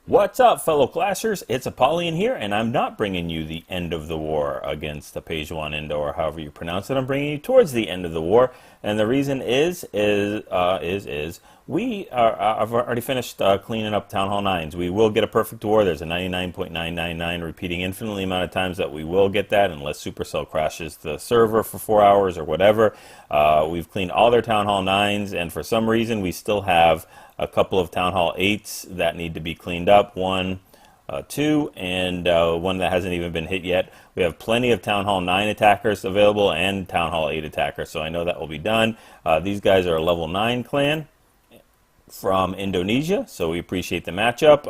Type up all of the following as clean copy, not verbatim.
What's up, fellow Clashers? It's Apollyon here, and I'm not bringing you the end of the war against the Pejuang Indo, or however you pronounce it. I'm bringing you towards the end of the war, and the reason is we I've already finished cleaning up Town Hall 9s. We will get a perfect war. There's a 99.999 repeating infinitely amount of times that we will get that, unless Supercell crashes the server for 4 hours or whatever. We've cleaned all their Town Hall 9s, and for some reason we still have a couple of Town Hall 8s that need to be cleaned up. One, two, and one that hasn't even been hit yet. We have plenty of Town Hall 9 attackers available and Town Hall 8 attackers, so I know that will be done. These guys are a level 9 clan from Indonesia, so we appreciate the matchup.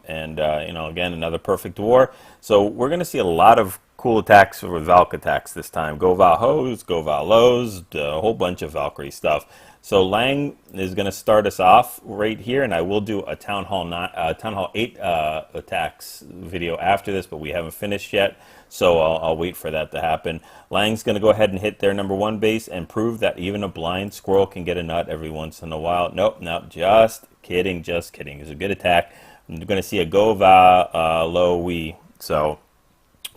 You know, again, another perfect war. So we're going to see a lot of cool attacks with Valk attacks this time. GoVaHos, GoVaHos, a whole bunch of Valkyrie stuff. So Lang is going to start us off right here, and I will do a Town Hall 8 attacks video after this, but we haven't finished yet, so I'll wait for that to happen. Lang's going to go ahead and hit their #1 base and prove that even a blind squirrel can get a nut every once in a while. Nope, just kidding, just kidding. It's a good attack. I'm going to see a GoVaHo, so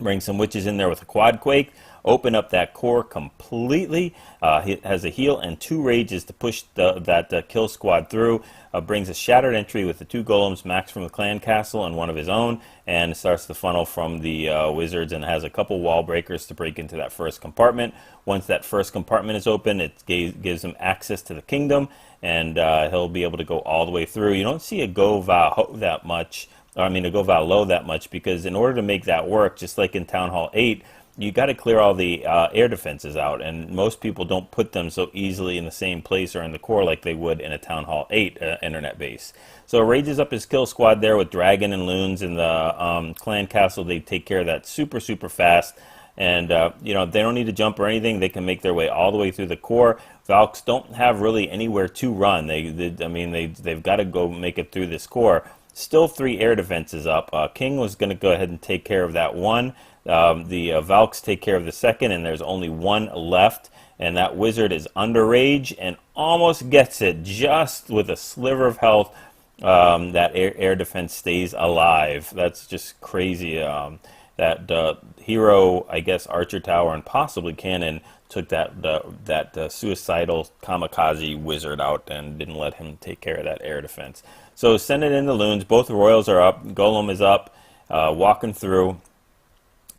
bring some witches in there with a quad quake. Open up that core completely. It has a heal and 2 rages to push that kill squad through. Brings a shattered entry with the 2 golems, max from the clan castle and one of his own, and starts the funnel from the wizards, and has a couple wall breakers to break into that first compartment. Once that first compartment is open, it gives him access to the kingdom, and he'll be able to go all the way through. You don't see a GoVaHo that much, a GoVaHo that much, because in order to make that work, just like in Town Hall 8, you got to clear all the air defenses out, and most people don't put them so easily in the same place or in the core like they would in a Town Hall 8 internet base. So rages up his kill squad there with Dragon and Loons in the clan castle. They take care of that super fast, and you know, they don't need to jump or anything. They can make their way all the way through the core. Valks don't have really anywhere to run. They've got to go make it through this core. Still 3 air defenses up. King was going to go ahead and take care of that one. The Valks take care of the second, and there's only 1 left, and that wizard is under rage and almost gets it, just with a sliver of health. That air defense stays alive. That's just crazy. That hero, I guess, Archer Tower and possibly Cannon took that suicidal kamikaze wizard out and didn't let him take care of that air defense. So send it in the Loons. Both Royals are up. Golem is up, walking through.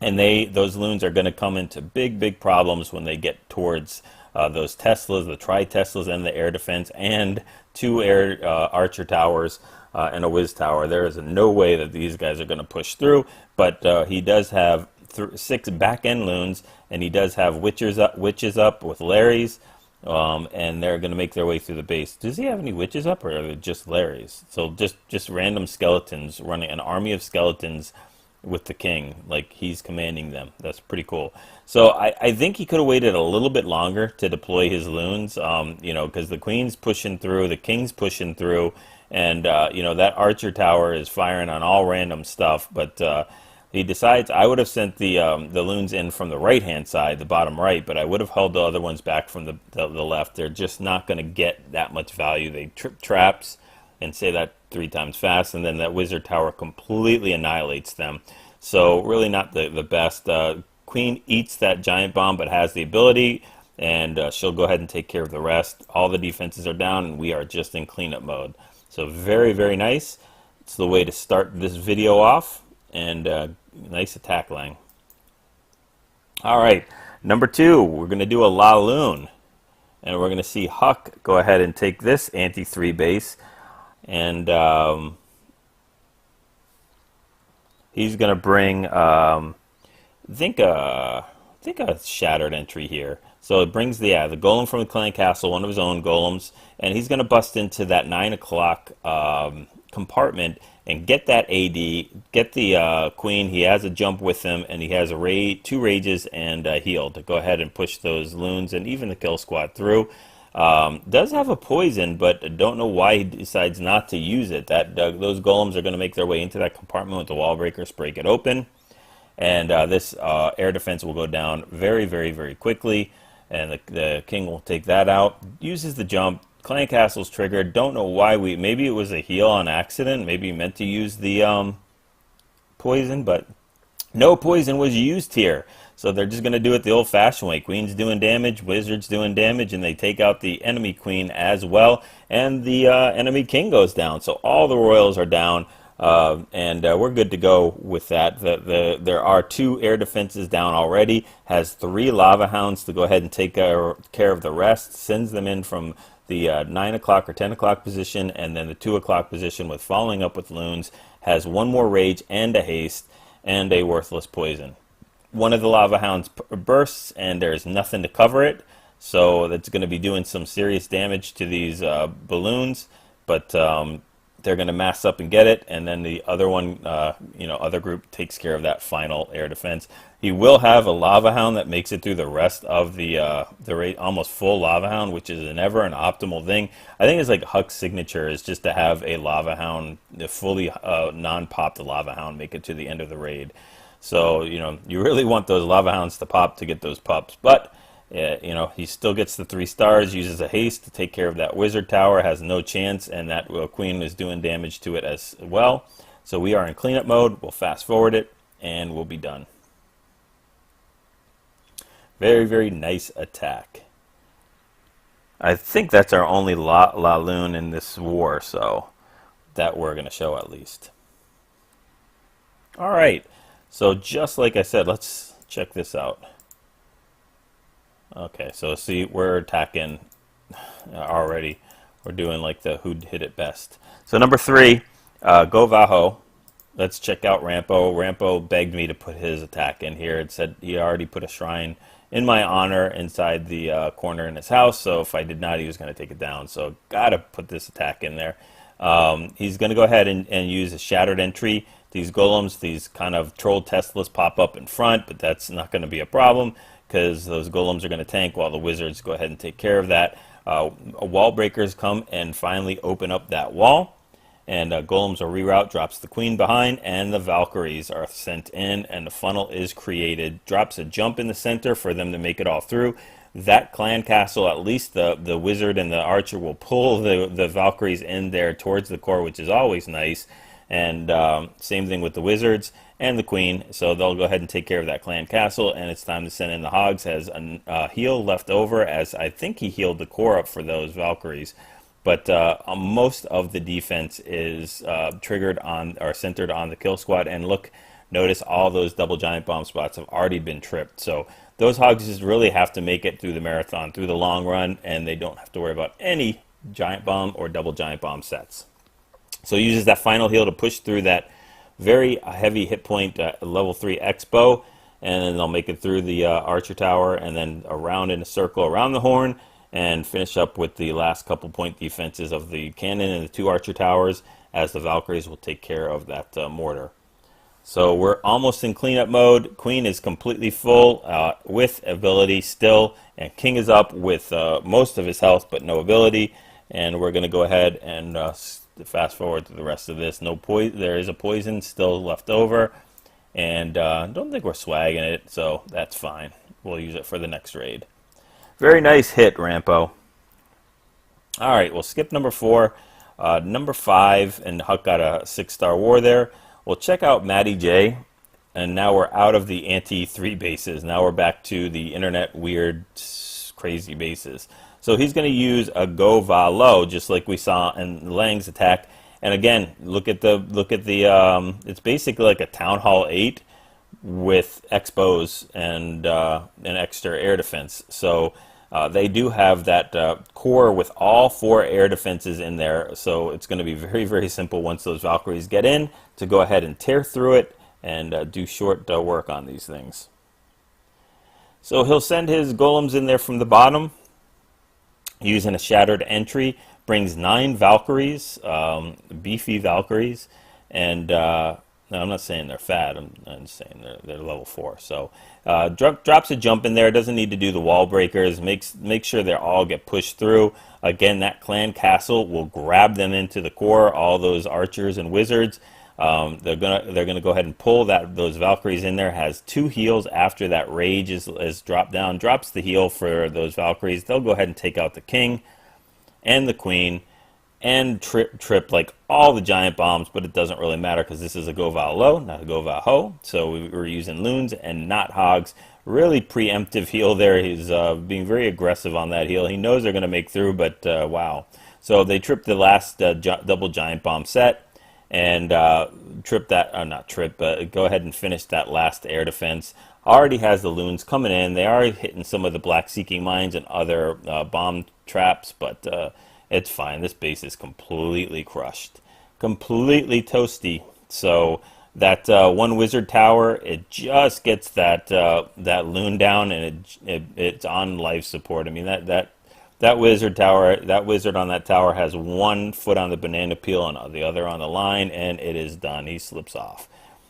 And those Loons are going to come into big problems when they get towards those Teslas, the Tri-Teslas, and the air defense, and 2 air Archer Towers and a Wiz Tower. There is no way that these guys are going to push through, but he does have 6 back-end Loons, and he does have witches up with Larrys, and they're going to make their way through the base. Does he have any witches up, or are they just Larrys? So just random skeletons, running an army of skeletons with the king, like he's commanding them. That's pretty cool. So I think he could have waited a little bit longer to deploy his Loons, you know, because the queen's pushing through, the king's pushing through, and you know, that Archer Tower is firing on all random stuff. But he decides, I would have sent the Loons in from the right hand side, the bottom right, but I would have held the other ones back from the left. They're just not going to get that much value. They trip traps, and say that 3 times fast, and then that wizard tower completely annihilates them. So really not the best. Queen eats that giant bomb, but has the ability, and she'll go ahead and take care of the rest. All the defenses are down, and we are just in cleanup mode. So very nice. It's the way to start this video off, and nice attack, Lang. All right, #2, we're going to do a Laloon, and we're going to see Huck go ahead and take this anti-3 base. And he's going to bring, I think a shattered entry here. So it brings the golem from the clan castle, one of his own golems, and he's going to bust into that 9 o'clock compartment and get that AD, get the queen. He has a jump with him, and he has 2 rages and a heal to go ahead and push those Loons and even the kill squad through. Does have a poison, but don't know why he decides not to use it. Those golems are going to make their way into that compartment with the wall breakers, break it open, and this air defense will go down very quickly, and the king will take that out. Uses the jump, Clan Castle's triggered. Don't know why maybe it was a heal on accident. Maybe you meant to use the poison, but no poison was used here. So they're just going to do it the old-fashioned way. Queen's doing damage, Wizard's doing damage, and they take out the enemy queen as well. And the enemy king goes down. So all the royals are down, and we're good to go with that. There are 2 air defenses down already. Has 3 lava hounds to go ahead and take care of the rest. Sends them in from the 9 o'clock or 10 o'clock position, and then the 2 o'clock position with following up with loons. Has 1 more rage and a haste and a worthless poison. One of the lava hounds bursts, and there's nothing to cover it, so that's going to be doing some serious damage to these balloons, but they're going to mass up and get it, and then the other one, other group takes care of that final air defense. He will have a lava hound that makes it through the rest of the almost full lava hound, which is never an optimal thing. I think it's like Huck's signature is just to have a lava hound, the fully non-popped lava hound, make it to the end of the raid. So, you really want those lava hounds to pop to get those pups. But, he still gets the 3 stars, uses a haste to take care of that wizard tower, has no chance, and that queen is doing damage to it as well. So we are in cleanup mode. We'll fast forward it, and we'll be done. Very, very nice attack. I think that's our only Laloon in this war, so that we're going to show at least. All right. So just like I said, let's check this out. Okay, so see, we're attacking already. We're doing like the who hit it best. So number 3, GoVaHo. Let's check out Rampo. Rampo begged me to put his attack in here. It said he already put a shrine in my honor inside the corner in his house, so if I did not, he was going to take it down. So gotta put this attack in there. He's going to go ahead and use a shattered entry. These golems, these kind of troll Teslas pop up in front, but that's not going to be a problem because those golems are going to tank while the wizards go ahead and take care of that. Wall breakers come and finally open up that wall, and golems are reroute, drops the queen behind, and the Valkyries are sent in, and the funnel is created. Drops a jump in the center for them to make it all through. That clan castle, at least the wizard and the archer will pull the Valkyries in there towards the core, which is always nice. And same thing with the wizards and the queen. So they'll go ahead and take care of that clan castle, and it's time to send in the hogs. Has a heal left over, as I think he healed the core up for those Valkyries. But most of the defense is triggered on or centered on the kill squad. And look, notice all those double giant bomb spots have already been tripped. So those hogs just really have to make it through the marathon, through the long run, and they don't have to worry about any giant bomb or double giant bomb sets. So he uses that final heal to push through that very heavy hit point level 3 X-bow, and then they'll make it through the archer tower and then around in a circle around the horn and finish up with the last couple point defenses of the cannon and the 2 archer towers, as the Valkyries will take care of that mortar. So we're almost in cleanup mode. Queen is completely full with ability still, and King is up with most of his health but no ability. And we're going to go ahead and fast forward to the rest of this. There is a poison still left over, and don't think we're swagging it, so that's fine. We'll use it for the next raid. Very nice hit, Rampo. All right, we'll skip number 4. Number 5, and Huck got a 6-star war there. We'll check out Matty J, and now we're out of the anti-3 bases. Now we're back to the internet weird, crazy bases. So he's going to use a GoVaHo, just like we saw in Lang's attack. And again, look at the it's basically like a Town Hall 8 with X-bows and an extra air defense. So they do have that core with all 4 air defenses in there. So it's going to be very, very simple once those Valkyries get in to go ahead and tear through it and do short work on these things. So he'll send his golems in there from the bottom using a shattered entry. Brings 9 Valkyries, beefy Valkyries, and no, I'm not saying they're fat. I'm just saying they're level 4. So drops a jump in there. Doesn't need to do the wall breakers. Make sure they all get pushed through. Again, that clan castle will grab them into the core. All those archers and wizards. They're gonna go ahead and pull those Valkyries in there. Has 2 heals after that rage is dropped down. Drops the heal for those Valkyries. They'll go ahead and take out the king. and the queen, and trip like all the giant bombs, but it doesn't really matter because this is a GoVaHo low, not a GoVaHo. So we were using loons and not hogs. Really preemptive heal there. He's being very aggressive on that heal. He knows they're going to make through, but wow. So they tripped the last double giant bomb set and trip that, not trip, but go ahead and finish that last air defense. Already has the loons coming in. They are hitting some of the black seeking mines and other bomb traps, but it's fine. This base is completely crushed, completely toasty. So that one wizard tower, it just gets that that loon down, and it's on life support. I mean that wizard tower, that wizard on that tower has one foot on the banana peel and the other on the line, and it is done. He slips off.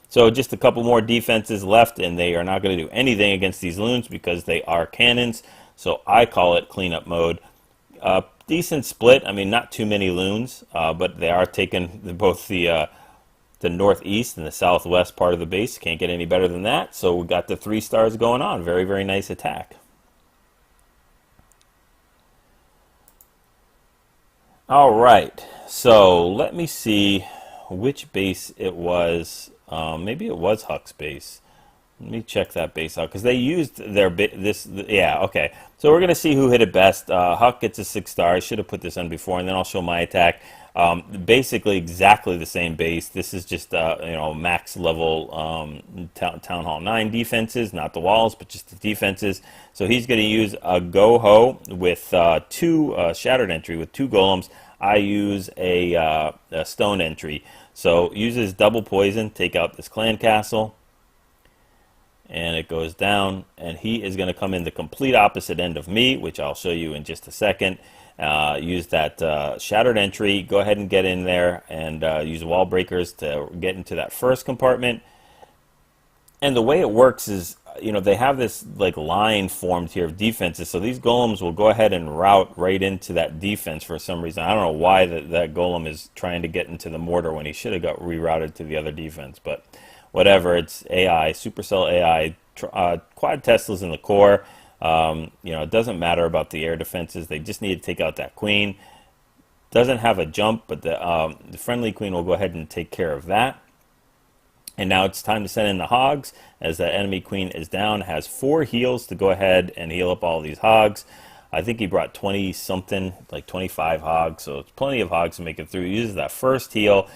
So just a couple more defenses left, and they are not going to do anything against these loons because they are cannons. So I call it cleanup mode. Decent split. I mean, not too many loons, but they are taking both the northeast and the southwest part of the base. Can't get any better than that. So we got the 3 stars going on. Very, very nice attack. All right. So let me see which base it was. Maybe it was Huck's base. Let me check that base out because they used their yeah, okay. So we're gonna see who hit it best. Huck gets a 6 star. I should have put this on before, and then I'll show my attack. Basically exactly the same base. This is just max level Town Hall 9 defenses, not the walls, but just the defenses. So he's going to use a GoHo with 2 shattered entry with 2 golems. I use a stone entry. So uses double poison, take out this clan castle, and it goes down, and he is going to come in the complete opposite end of me, which I'll show you in just a second. Use that shattered entry, go ahead and get in there, and use wall breakers to get into that first compartment. And the way it works is, they have this like line formed here of defenses, so these golems will go ahead and route right into that defense for some reason. I don't know why that golem is trying to get into the mortar when he should have got rerouted to the other defense, but whatever. It's AI, Supercell AI, quad Teslas in the core. It doesn't matter about the air defenses. They just need to take out that queen. Doesn't have a jump, but the friendly queen will go ahead and take care of that. And now it's time to send in the hogs, as the enemy queen is down, has 4 heals to go ahead and heal up all these hogs. I think he brought 20 something, like 25 hogs, so it's plenty of hogs to make it through. He uses that first heal.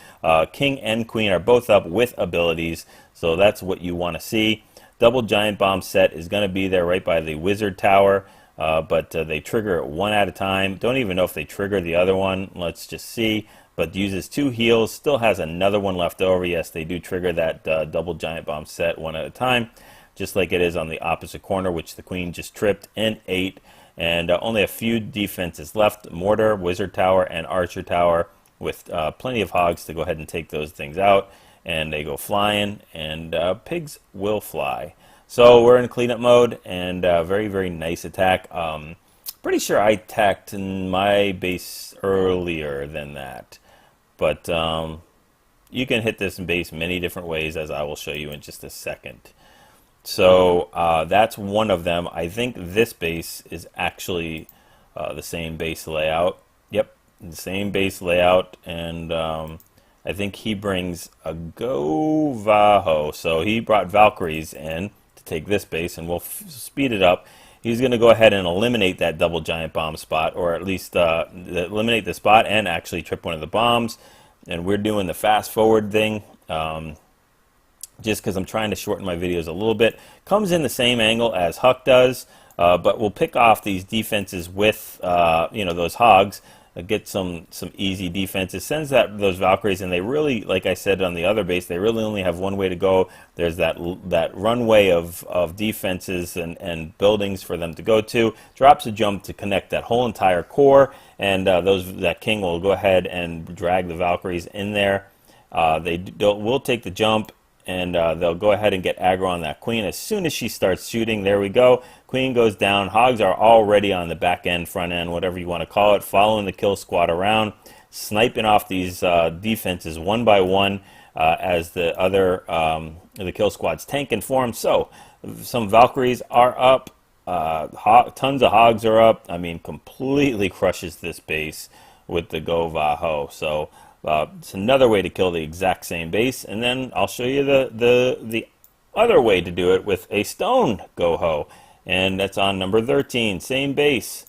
King and queen are both up with abilities, so that's what you want to see. Double giant bomb set is going to be there right by the wizard tower, but they trigger it 1 at a time. Don't even know if they trigger the other one. Let's just see. But uses 2 heals, still has another one left over. Yes, they do trigger that double giant bomb set 1 at a time, just like it is on the opposite corner, which the queen just tripped and ate. And only a few defenses left: mortar, wizard tower, and archer tower, with plenty of hogs to go ahead and take those things out. And they go flying, and pigs will fly. So we're in cleanup mode, and very, very nice attack. Pretty sure I attacked in my base earlier than that. But you can hit this base many different ways, as I will show you in just a second. So that's one of them. I think this base is actually the same base layout. Yep, the same base layout. And I think he brings a GoVaHo. So he brought Valkyries in to take this base, and we'll speed it up. He's going to go ahead and eliminate that double giant bomb spot, or at least eliminate the spot and actually trip one of the bombs. And we're doing the fast forward thing, just because I'm trying to shorten my videos a little bit. Comes in the same angle as Huck does, but we'll pick off these defenses with those hogs. Get some easy defenses. Sends those Valkyries, and they really, like I said on the other base, they really only have one way to go. There's that runway of defenses and buildings for them to go to. Drops a jump to connect that whole entire core, and that king will go ahead and drag the Valkyries in there. Will take the jump, and they'll go ahead and get aggro on that queen as soon as she starts shooting. There we go. Queen goes down. Hogs are already on the back end, front end, whatever you want to call it, following the kill squad around, sniping off these defenses one by one as the kill squads tank and form. So some Valkyries are up, Tons of hogs are up. I mean, completely crushes this base with the GoVaHo. So it's another way to kill the exact same base. And then I'll show you the other way to do it with a stone GoHo. And that's on number 13, same base.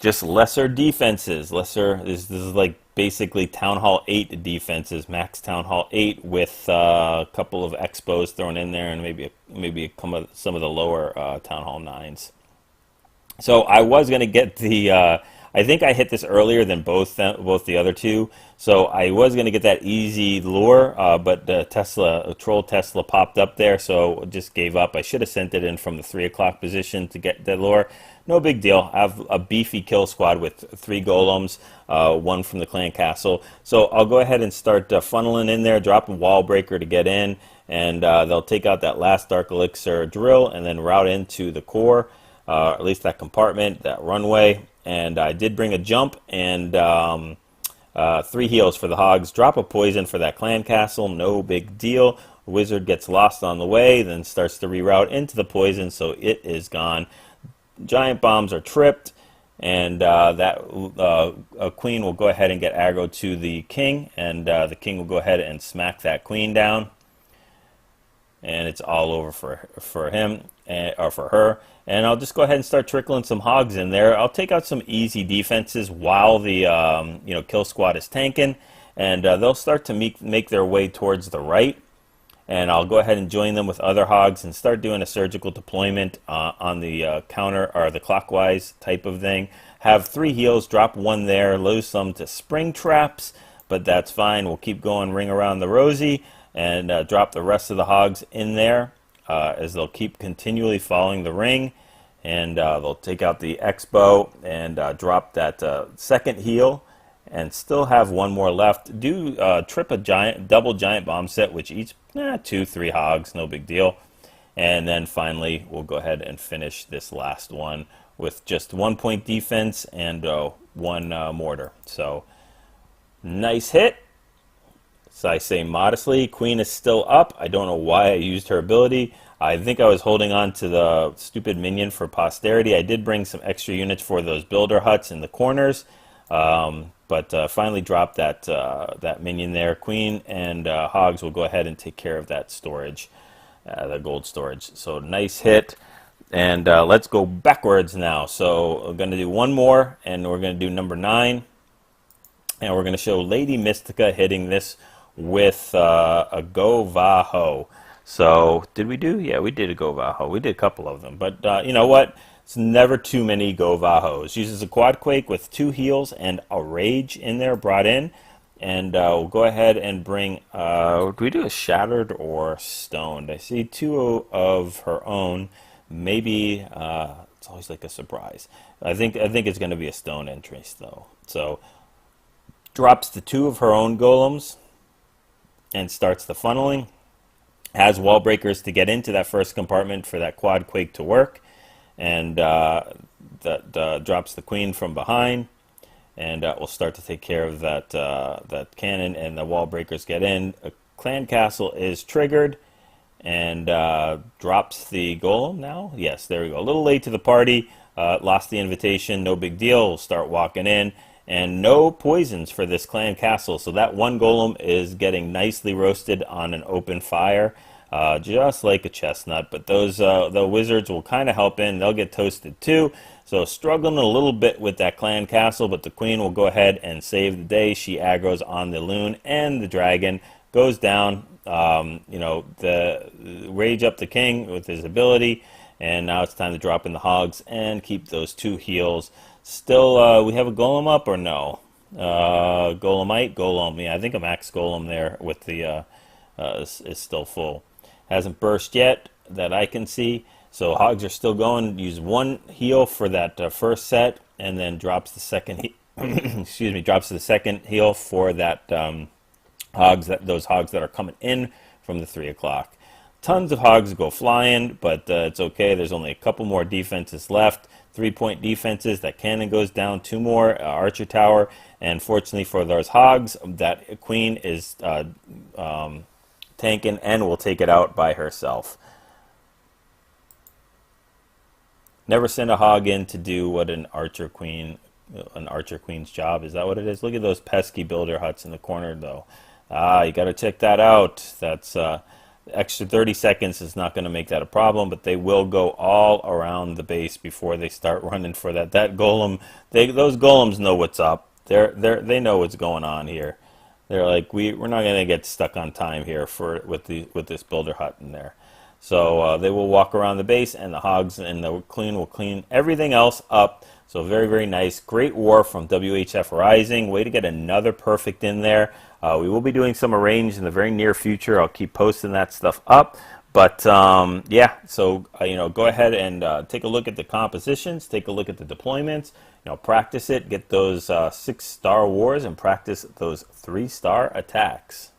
Just lesser defenses. This is like basically Town Hall 8 defenses, max Town Hall 8 with a couple of expos thrown in there and maybe some of the lower Town Hall 9s. So I was going to get the I think I hit this earlier than both the other two. So I was going to get that easy lure, but the troll Tesla popped up there, so just gave up. I should have sent it in from the 3 o'clock position to get the lure. No big deal. I have a beefy kill squad with 3 golems, 1 from the clan castle. So I'll go ahead and start funneling in there, drop a wall breaker to get in, and they'll take out that last dark elixir drill and then route into the core, at least that compartment, that runway. And I did bring a jump and 3 heals for the hogs. Drop a poison for that clan castle, no big deal. Wizard gets lost on the way, then starts to reroute into the poison, so it is gone. Giant bombs are tripped, and a queen will go ahead and get aggro to the king, and the king will go ahead and smack that queen down. And it's all over for him, or for her. And I'll just go ahead and start trickling some hogs in there. I'll take out some easy defenses while the kill squad is tanking, and they'll start to make their way towards the right. And I'll go ahead and join them with other hogs and start doing a surgical deployment on the counter or the clockwise type of thing. Have 3 heals, drop 1 there, lose some to spring traps, but that's fine. We'll keep going ring around the rosy and drop the rest of the hogs in there as they'll keep continually following the ring. And they'll take out the expo and drop that second heal. And still have 1 more left. Do trip a double giant bomb set, which each 2-3 hogs, no big deal. And then finally, we'll go ahead and finish this last one with just 1 point defense and 1 mortar. So nice hit. So I say modestly, queen is still up. I don't know why I used her ability. I think I was holding on to the stupid minion for posterity. I did bring some extra units for those builder huts in the corners. But finally dropped that minion there. Queen and hogs will go ahead and take care of that storage, the gold storage. So nice hit. And let's go backwards now. So we're going to do 1 more, and we're going to do number 9. And we're going to show Lady Mystica hitting this with a GoVaHo. So did we do? Yeah, we did a GoVaHo. We did a couple of them. But you know what? It's never too many GoVaHos. Uses a quad quake with 2 heals and a rage in there brought in. And we'll go ahead and bring, do we do a shattered or stoned? I see 2 of her own. Maybe, it's always like a surprise. I think it's going to be a stone entrance though. So drops the 2 of her own golems and starts the funneling. Has wall breakers to get into that first compartment for that quad quake to work. And that drops the queen from behind, and we'll start to take care of that cannon, and the wall breakers get in. A clan castle is triggered, and drops the golem now. Yes, there we go. A little late to the party, lost the invitation, no big deal. We'll start walking in, and no poisons for this clan castle. So that 1 golem is getting nicely roasted on an open fire. Just like a chestnut, but those the wizards will kind of help in. They'll get toasted too. So struggling a little bit with that clan castle, but the queen will go ahead and save the day. She aggroes on the loon, and the dragon goes down. The rage up the king with his ability, and now it's time to drop in the hogs and keep those 2 heals. Still, we have a golem up or no? Golem. Yeah, I think a max golem there with the is still full. Hasn't burst yet that I can see. So hogs are still going. Use 1 heal for that first set, and then drops the second. Drops the second heal for that those hogs that are coming in from the 3 o'clock. Tons of hogs go flying, but it's okay. There's only a couple more defenses left. 3-point defenses. That cannon goes down. 2 more archer tower, and fortunately for those hogs, that queen is tanking and will take it out by herself. Never send a hog in to do what an archer queen's job. Is that what it is? Look at those pesky builder huts in the corner, though. You got to check that out. That's extra 30 seconds is not going to make that a problem, but they will go all around the base before they start running for that. That golem, those golems know what's up. They know what's going on here. They're like, we're not going to get stuck on time here with this builder hut in there. So they will walk around the base, and the hogs and the queen will clean everything else up. So very, very nice. Great war from WHF Rising. Way to get another perfect in there. We will be doing some arrange in the very near future. I'll keep posting that stuff up. But yeah, so go ahead and take a look at the compositions, take a look at the deployments, practice it, get those 6-star wars and practice those 3-star attacks.